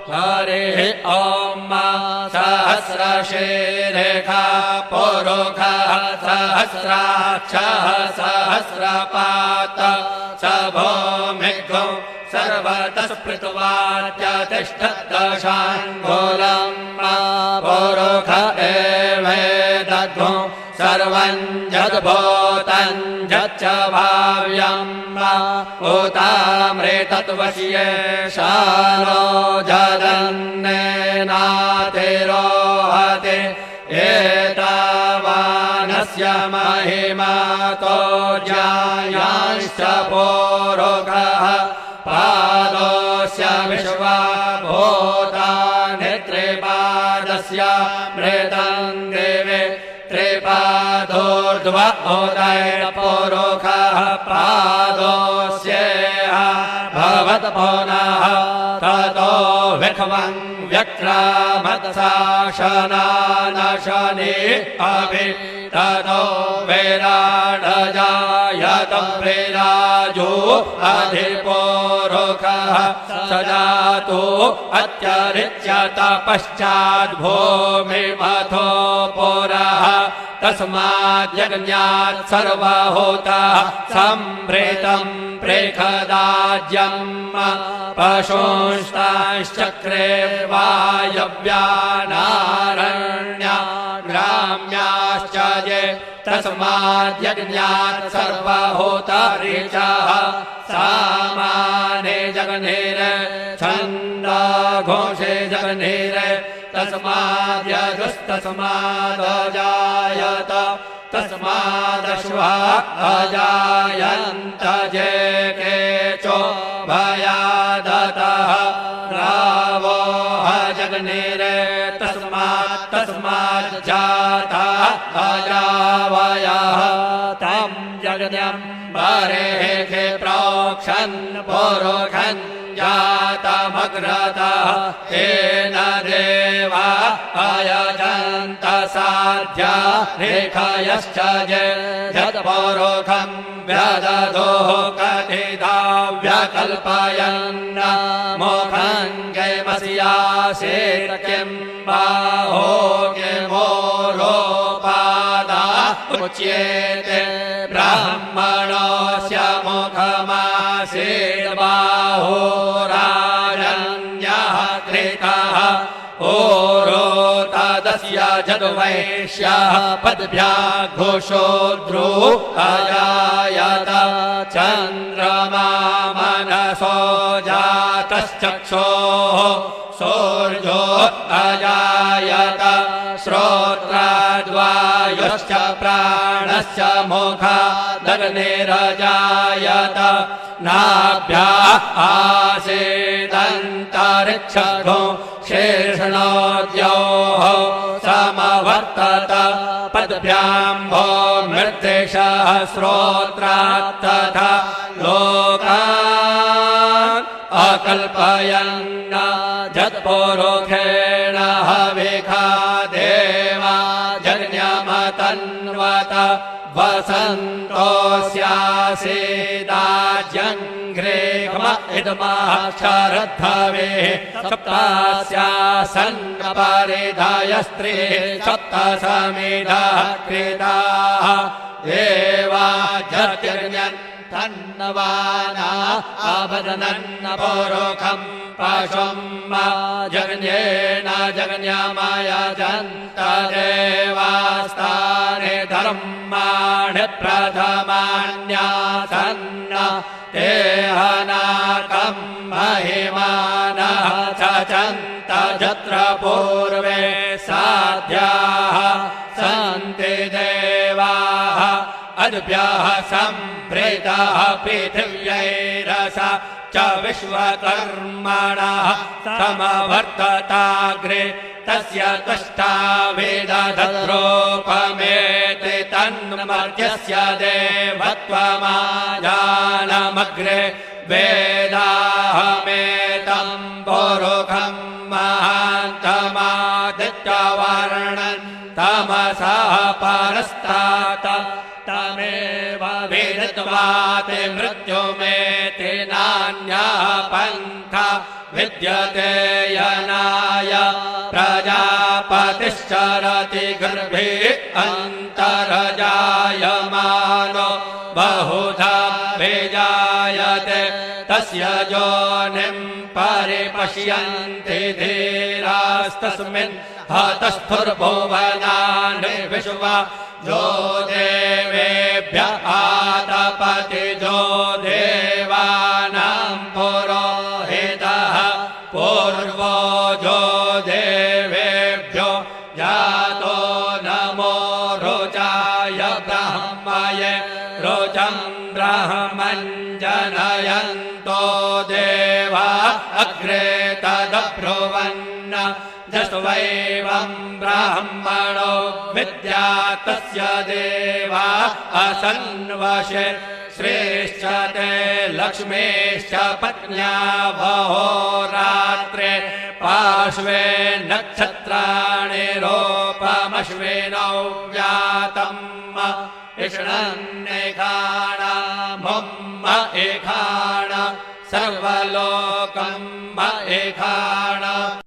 हरिः ॐ सहस्रशीर्षा पुरुषः सहस्राक्षः सहस्रपात स भूमिगो सर्वतः स्मृत्वात्यतिष्ठद्दशाङ्गुलं पुरुष एवेदग्गो सर्वं यद्भूतं यच्च भाव्यं उतामृतत्वस्येषानो जदन्नेनातिरोहते एतावानस्य महिमातो ज्यायांश्च पुरुषः पादोऽस्य विश्वभूतानि त्रिपादस्य मृतं देवे त्रिपादोर्ध्व उदयपुरुषः पादोऽस्येह भवत्पुनः ततो विख्वं व्यक्रामत्साशनानशने अभि ततो विराडजायत विराजो अधिपुरुषः स जातो अत्यरिच्यत पश्चाद्भूमिमथो पुरः तस्माद्यज्ञात् सर्वहोतः सम्भृतं प्रेखदाज्यम् पशुंस्ताश्चक्रे वायव्यानारण्या ग्राम्याश्च ये तस्माद्यज्ञात् सर्वहोतऋचः सामाने जगन्नेर छन्दोघोषे जगन्नेर तस्माद्यजुस्तस्मादजायत तस्मादश्वा अजायन्त जे केचो भयादतः रावो जगन्नेर तस्माज्जातः अजावयः तं जगदम्बरेः प्रोक्षन् पुरुषन् जातमग्रतः तेन देवा अयजन्त साध्या रेखयश्च यत्पुरुषं व्यदधोः कथिता व्यकल्पयन् मोखं किमस्यासेत् किं बाहो किमोरोपादा उच्येते ब्राह्मणस्य मुखमासीत् बाहो राजन्यः कृतः ओरो तदस्य जद्वैश्यः पद्भ्याघोषोद्रो अजायत चन्द्रमा मनसो जातश्चक्षोः सूर्यो अजायत श्रोत्राद्वायुश्च प्राणश्च मुखादग्निरजायत नाभ्याः आसीदन्तरिक्षगो शीर्ष्णोद्योः समवर्तत पद्भ्यां भो मृत्तिशः श्रोत्रात् तथा लोकान् अकल्पयन् जत्पुरुषेण हविखा देवा जज्ञमतन्वत वसन्तोऽस्यासीदाज्यङ्घ्रेघ्म इदमः शरद्धवे सप्तास्यासन् परिधायस्त्रीः सप्तसमिधः कृताः देवा जत्यज्ञन् तन्नवाना अवदनन्न पुरुषं पशुं जगन्येन जगन्यमयजन्त देवास्तानि धर्माणि प्रथमान्यासन्न ते हनाकं महिमानः चचन्त यत्र पूर्वे साध्याः सन्ति देवाः अद्भ्यः सम्प्रीतः पृथिव्यैरसा च विश्वकर्मणः समवर्तताग्रे तस्य त्वष्टा वेदधद्रोपमेति तन्मर्त्यस्य देवत्वमाजानमग्रे वेदाहमेतं पुरुषं महान्तमादित्यवर्णन् तमसः परस्तात् तमेव वेदित्वाते मृत्युमेति नान्यः पन्था विद्यते तिश्चरति गर्भे अन्तर्जायमानो बहुधा विजायते तस्य योनिम् परिपश्यन्ति धीरास्तस्मिन् हतस्थुर्भुवनानि विश्वा जो देवेभ्य आतपति जो देवानां पुरोहितः पूर्वो जो देवेभ्यो जातो नमो रोचाय ब्रह्मये रोचं ब्रह्मन् जनयन्तो देवा अग्रे तदब्रुवन् जस्वैवं ब्राह्मणो विद्या तस्य देवा असन्वशे श्रेश्च ते लक्ष्मीश्च पत्न्या वहोरात्रे पार्श्वे नक्षत्राणि रूपमश्विनौ व्यातम् इषणन्नेखाण मुम्म एखाण सर्वलोकम् एखाण